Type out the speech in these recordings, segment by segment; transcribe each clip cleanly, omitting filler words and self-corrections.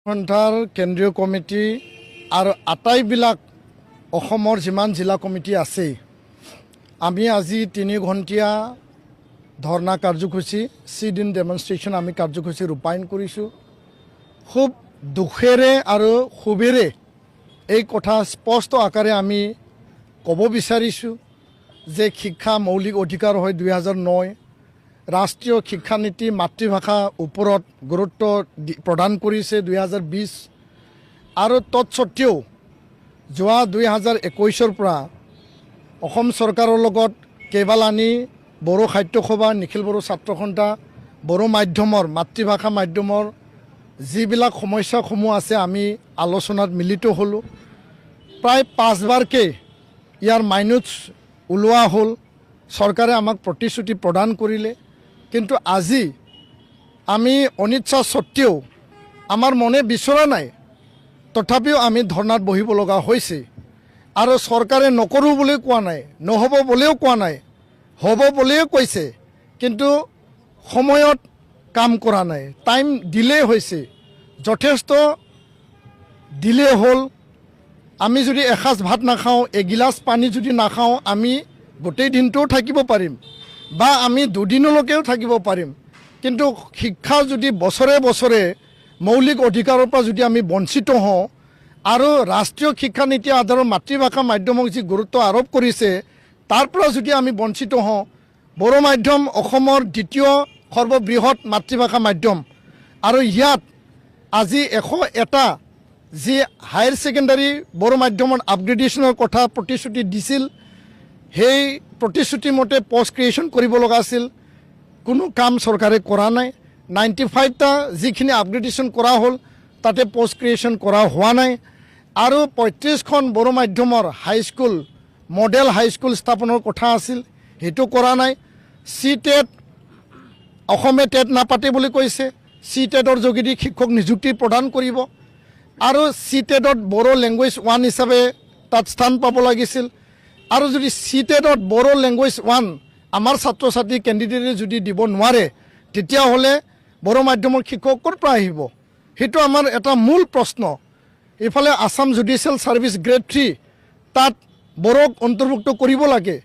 সন্থাৰ কেন্দ্ৰীয় কমিটি আৰু আটাইবিলাক অসমৰ যিমান জিলা কমিটি আছে আমি আজি 3 ঘণ্টীয়া ধৰ্ণা কাৰ্যসূচী সিট ইন ডেমনষ্ট্ৰেশ্যন আমি কাৰ্যসূচী ৰূপায়ণ কৰিছোঁ। খুব দুখেৰে আৰু ক্ষোভেৰে এই কথা স্পষ্ট আকাৰে আমি ক'ব বিচাৰিছোঁ যে শিক্ষা মৌলিক অধিকাৰ হয় 2009 ৰাষ্ট্ৰীয় শিক্ষা নীতি মাতৃভাষাৰ ওপৰত গুৰুত্ব প্ৰদান কৰিছে 2020 আৰু তৎসত্ত্বেও যোৱা 2021 পৰা অসম চৰকাৰৰ লগত কেইবালানি বড়ো সাহিত্য সভা নিখিল বড়ো ছাত্ৰ সন্থা বড়ো মাধ্যমৰ মাতৃভাষা মাধ্যমৰ যিবিলাক সমস্যাসমূহ আছে আমি আলোচনাত মিলিত হ'লোঁ। প্ৰায় 5বাৰকে ইয়াৰ মাইনুটছ ওলোৱা হ'ল, চৰকাৰে আমাক প্ৰতিশ্ৰুতি প্ৰদান কৰিলে, কিন্তু আজি আমি অনিচ্ছা সত্ত্বেও আমাৰ মনে বিচৰা নাই, তথাপিও আমি ধৰ্ণাত বহিব লগা হৈছে। আৰু চৰকাৰে নকৰোঁ বুলি কোৱা নাই, নহ'ব বুলিও কোৱা নাই, হ'ব বুলিও কৈছে, কিন্তু সময়ত কাম কৰা নাই, টাইম ডিলে হৈছে, যথেষ্ট ডিলে হ'ল। আমি যদি এসাঁজ ভাত নাখাওঁ, এগিলাচ পানী যদি নাখাওঁ, আমি গোটেই দিনটোও থাকিব পাৰিম বা আমি দুদিনলৈকেও থাকিব পাৰিম, কিন্তু শিক্ষা যদি বছৰে বছৰে মৌলিক অধিকাৰৰ পৰা যদি আমি বঞ্চিত হওঁ আৰু ৰাষ্ট্ৰীয় শিক্ষা নীতি আধাৰত মাতৃভাষা মাধ্যমক যি গুৰুত্ব আৰোপ কৰিছে তাৰ পৰা যদি আমি বঞ্চিত হওঁ, বড়ো মাধ্যম অসমৰ দ্বিতীয় সৰ্ববৃহৎ মাতৃভাষা মাধ্যম আৰু ইয়াত আজি 101টা যি হায়াৰ ছেকেণ্ডাৰী বড়ো মাধ্যমৰ আপগ্ৰেডেশ্যনৰ কথা প্ৰতিশ্ৰুতি দিছিল, সেই প্ৰতিশ্ৰুতি মতে পষ্ট ক্ৰিয়েশ্যন কৰিব লগা আছিল, কোনো কাম চৰকাৰে কৰা নাই। 95টা যিখিনি আপগ্ৰেডেশ্যন কৰা হ'ল তাতে পষ্ট ক্ৰিয়েশ্যন কৰা হোৱা নাই আৰু 35খন বড়ো মাধ্যমৰ হাইস্কুল মডেল হাইস্কুল স্থাপনৰ কথা আছিল, সেইটো কৰা নাই। CTET অসমে টেট নাপাতে বুলি কৈছে, CTETৰ যোগেদি শিক্ষক নিযুক্তি প্ৰদান কৰিব আৰু CTETত বড়ো লেংগুৱেজ 1 হিচাপে তাত স্থান পাব লাগিছিল। আৰু যদি CTETত বড়ো লেংগুৱেজ 1 আমাৰ ছাত্ৰ ছাত্ৰী কেণ্ডিডেটে যদি দিব নোৱাৰে, তেতিয়াহ'লে বড়ো মাধ্যমৰ শিক্ষক ক'ৰ পৰা আহিব? সেইটো আমাৰ এটা মূল প্ৰশ্ন। ইফালে আছাম জুডিচিয়েল ছাৰ্ভিচ গ্ৰেড 3 তাত বড়োক অন্তৰ্ভুক্ত কৰিব লাগে।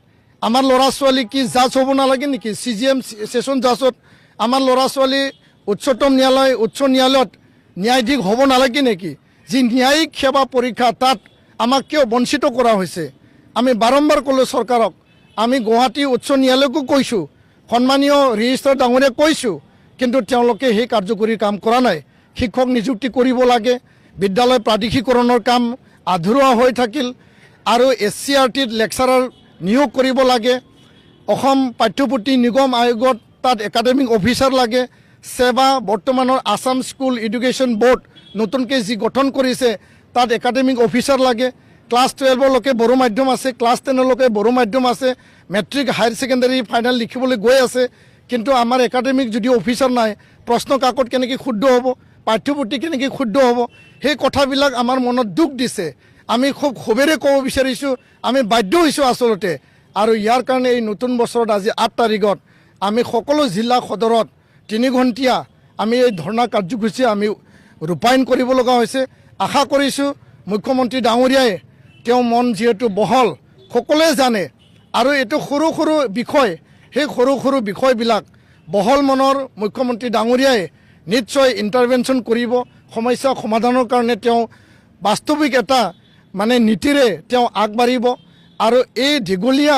আমাৰ ল'ৰা ছোৱালী কি জাজ হ'ব নালাগে নেকি? CGM ছেশ্যন জাজত আমাৰ ল'ৰা ছোৱালী উচ্চতম ন্যায়ালয় উচ্চ ন্যায়ালয়ত ন্যায়াধীশ হ'ব নালাগে নেকি? যি ন্যায়িক সেৱা পৰীক্ষা তাত আমাক কিয় বঞ্চিত কৰা হৈছে? আমি বাৰম্বাৰ ক'লোঁ চৰকাৰক, আমি গুৱাহাটী উচ্চ ন্যায়ালয়কো কৈছোঁ, সন্মানীয় ৰেজিষ্ট্ৰাৰ ডাঙৰীয়াক কৈছোঁ, কিন্তু তেওঁলোকে সেই কাৰ্যকৰী কাম কৰা নাই। শিক্ষক নিযুক্তি কৰিব লাগে, বিদ্যালয় প্ৰাদেশিকৰণৰ কাম আধৰুৱা হৈ থাকিল আৰু SCRTত লেকচাৰাৰ নিয়োগ কৰিব লাগে, অসম পাঠ্যপুথি নিগম আয়োগত তাত একাডেমিক অফিচাৰ লাগে, সেৱা বৰ্তমানৰ আছাম স্কুল এডুকেশ্যন বোৰ্ড নতুনকৈ যি গঠন কৰিছে তাত একাডেমিক অফিচাৰ লাগে। ক্লাছ 12লৈকে বড়ো মাধ্যম আছে, ক্লাছ 10লৈকে বড়ো মাধ্যম আছে, মেট্ৰিক হায়াৰ ছেকেণ্ডাৰী ফাইনেল লিখিবলৈ গৈ আছে, কিন্তু আমাৰ একাডেমিক যদি অফিচাৰ নাই, প্ৰশ্ন কাকত কেনেকৈ শুদ্ধ হ'ব, পাঠ্যপুথি কেনেকৈ শুদ্ধ হ'ব? সেই কথাবিলাক আমাৰ মনত দুখ দিছে। আমি খুব ক্ষোভেৰে ক'ব বিচাৰিছোঁ, আমি বাধ্য হৈছোঁ আচলতে। আৰু ইয়াৰ কাৰণে এই নতুন বছৰত আজি 8 তাৰিখত আমি সকলো জিলা সদৰত 3 ঘণ্টীয়া আমি এই ধৰ্ণা কাৰ্যসূচী আমি ৰূপায়ণ কৰিব লগা হৈছে। আশা কৰিছোঁ মুখ্যমন্ত্ৰী ডাঙৰীয়াই তেওঁ মন যিহেতু বহল, সকলোৱে জানে আৰু এইটো সৰু সৰু বিষয়, সেই সৰু সৰু বিষয়বিলাক বহল মনৰ মুখ্যমন্ত্ৰী ডাঙৰীয়াই নিশ্চয় ইণ্টাৰভেনশ্যন কৰিব, সমস্যা সমাধানৰ কাৰণে তেওঁ বাস্তৱিক এটা নীতিৰে তেওঁ আগবাঢ়িব আৰু এই দীঘলীয়া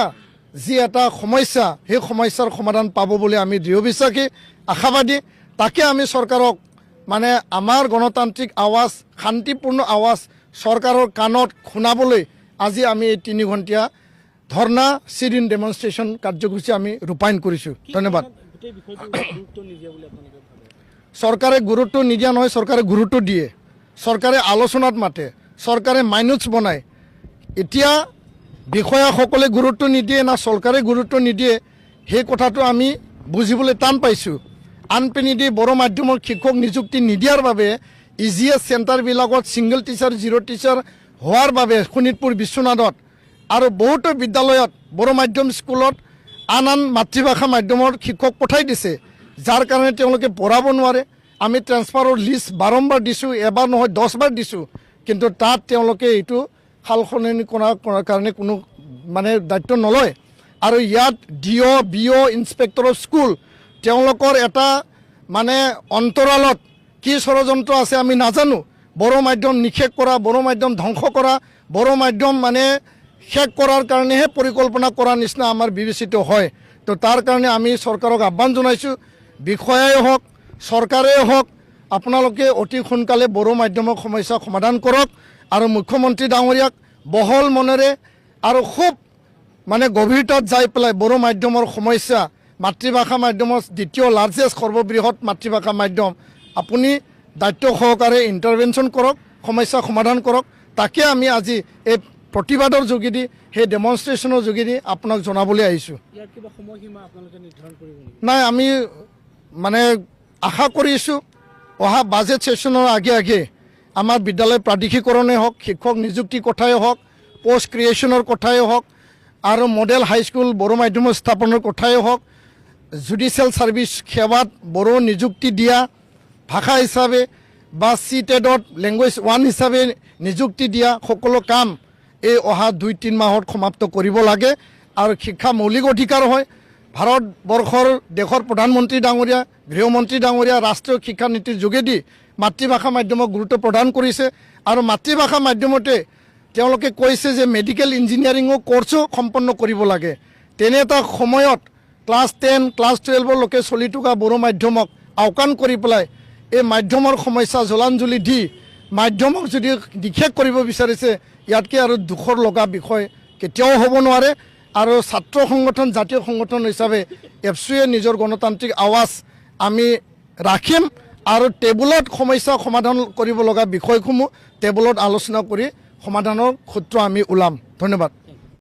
যি এটা সমস্যা, সেই সমস্যাৰ সমাধান পাব বুলি আমি দৃঢ় বিশ্বাসী আশাবাদী। তাকে আমি চৰকাৰক আমাৰ গণতান্ত্ৰিক আৱাজ, শান্তিপূৰ্ণ আৱাজ চৰকাৰৰ কাণত শুনাবলৈ আজি আমি এই 3 ঘণ্টীয়া ধৰ্ণা সিট ইন ডেমনষ্ট্ৰেশ্যন কাৰ্যসূচী আমি ৰূপায়ণ কৰিছোঁ। ধন্যবাদ। চৰকাৰে গুৰুত্ব নিদিয়া নহয়, চৰকাৰে গুৰুত্ব দিয়ে, চৰকাৰে আলোচনাত মাতে, চৰকাৰে মাইনুটছ বনায়। এতিয়া বিষয়াসকলে গুৰুত্ব নিদিয়ে না চৰকাৰে গুৰুত্ব নিদিয়ে, সেই কথাটো আমি বুজিবলৈ টান পাইছোঁ। আনপিনেদি বড়ো মাধ্যমৰ শিক্ষক নিযুক্তি নিদিয়াৰ বাবে EGS চেণ্টাৰবিলাকত ছিংগল টিচাৰ 0 টিচাৰ হোৱাৰ বাবে শোণিতপুৰ বিশ্বনাথত আৰু বহুতো বিদ্যালয়ত বড়ো মাধ্যম স্কুলত আন মাতৃভাষা মাধ্যমৰ শিক্ষক পঠাই দিছে, যাৰ কাৰণে তেওঁলোকে পঢ়াব নোৱাৰে। আমি ট্ৰেন্সফাৰৰ লিষ্ট বাৰম্বাৰ দিছোঁ, এবাৰ নহয় 10 বাৰ দিছোঁ, কিন্তু তাত তেওঁলোকে এইটো সাল সলনি কৰাৰ কাৰণে কোনো মানে দায়িত্ব নলয়। আৰু ইয়াত DO BO inspector of school তেওঁলোকৰ এটা মানে অন্তৰালত কি ষড়যন্ত্ৰ আছে আমি নাজানো। বড়ো মাধ্যম নিষেধ কৰা, বড়ো মাধ্যম ধ্বংস কৰা, বড়ো মাধ্যম মানে শেষ কৰাৰ কাৰণেহে পৰিকল্পনা কৰাৰ নিচিনা আমাৰ বিবেচিত হয়। তো তাৰ কাৰণে আমি চৰকাৰক আহ্বান জনাইছোঁ, বিষয়াই হওক চৰকাৰেই হওক, আপোনালোকে অতি সোনকালে বড়ো মাধ্যমৰ সমস্যা সমাধান কৰক আৰু মুখ্যমন্ত্ৰী ডাঙৰীয়াক বহল মনেৰে আৰু খুব মানে গভীৰতাত যাই পেলাই বড়ো মাধ্যমৰ সমস্যা, মাতৃভাষা মাধ্যমৰ দ্বিতীয় লাৰ্জেষ্ট সৰ্ববৃহৎ মাতৃভাষা মাধ্যম, আপুনি দায়িত্ব সহকাৰে ইণ্টাৰভেনশ্যন কৰক, সমস্যা সমাধান কৰক। তাকে আমি আজি এই প্ৰতিবাদৰ যোগেদি, সেই ডেমনষ্ট্ৰেশ্যনৰ যোগেদি আপোনাক জনাবলৈ আহিছোঁ। নাই, আমি মানে আশা কৰিছোঁ অহা বাজেট ছেশ্যনৰ আগে আমাৰ বিদ্যালয় প্ৰাদেশিকৰণেই হওক, শিক্ষক নিযুক্তি কথাই হওক, পোষ্ট ক্ৰিয়েশ্যনৰ কথাই হওক আৰু মডেল হাইস্কুল বড়ো মাধ্যমৰ স্থাপনৰ কথাই হওক, জুডিচিয়েল ছাৰ্ভিচ সেৱাত বড়ো নিযুক্তি দিয়া ভাষা হিচাপে বা CTET-ত লেংগুৱেজ 1 হিচাপে নিযুক্তি দিয়া সকলো কাম এই অহা 2-3 মাহত সমাপ্ত কৰিব লাগে। আৰু শিক্ষা মৌলিক অধিকাৰ হয়। ভাৰতবৰ্ষৰ দেশৰ প্ৰধানমন্ত্ৰী ডাঙৰীয়া, গৃহমন্ত্ৰী ডাঙৰীয়া ৰাষ্ট্ৰীয় শিক্ষা নীতিৰ যোগেদি মাতৃভাষা মাধ্যমক গুৰুত্ব প্ৰদান কৰিছে। আৰু মাতৃভাষা মাধ্যমতে তেওঁলোকে কৈছে যে মেডিকেল ইঞ্জিনিয়াৰিঙো কোৰ্ছো সম্পন্ন কৰিব লাগে। তেনে এটা সময়ত ক্লাছ 10 ক্লাছ 12লৈকে চলি থকা বড়ো মাধ্যমক আওকাণ কৰি পেলাই এই মাধ্যমৰ সমস্যা জলাঞ্জলি দি মাধ্যমক যদি নিষেধ কৰিব বিচাৰিছে, ইয়াতকৈ আৰু দুখৰ লগা বিষয় কেতিয়াও হ'ব নোৱাৰে। আৰু ছাত্ৰ সংগঠন, জাতীয় সংগঠন হিচাপে এফচুয়ে নিজৰ গণতান্ত্ৰিক আৱাজ আমি ৰাখিম আৰু টেবুলত সমস্যা সমাধান কৰিব লগা বিষয়সমূহ টেবুলত আলোচনা কৰি সমাধানৰ সূত্ৰ আমি ওলাম। ধন্যবাদ।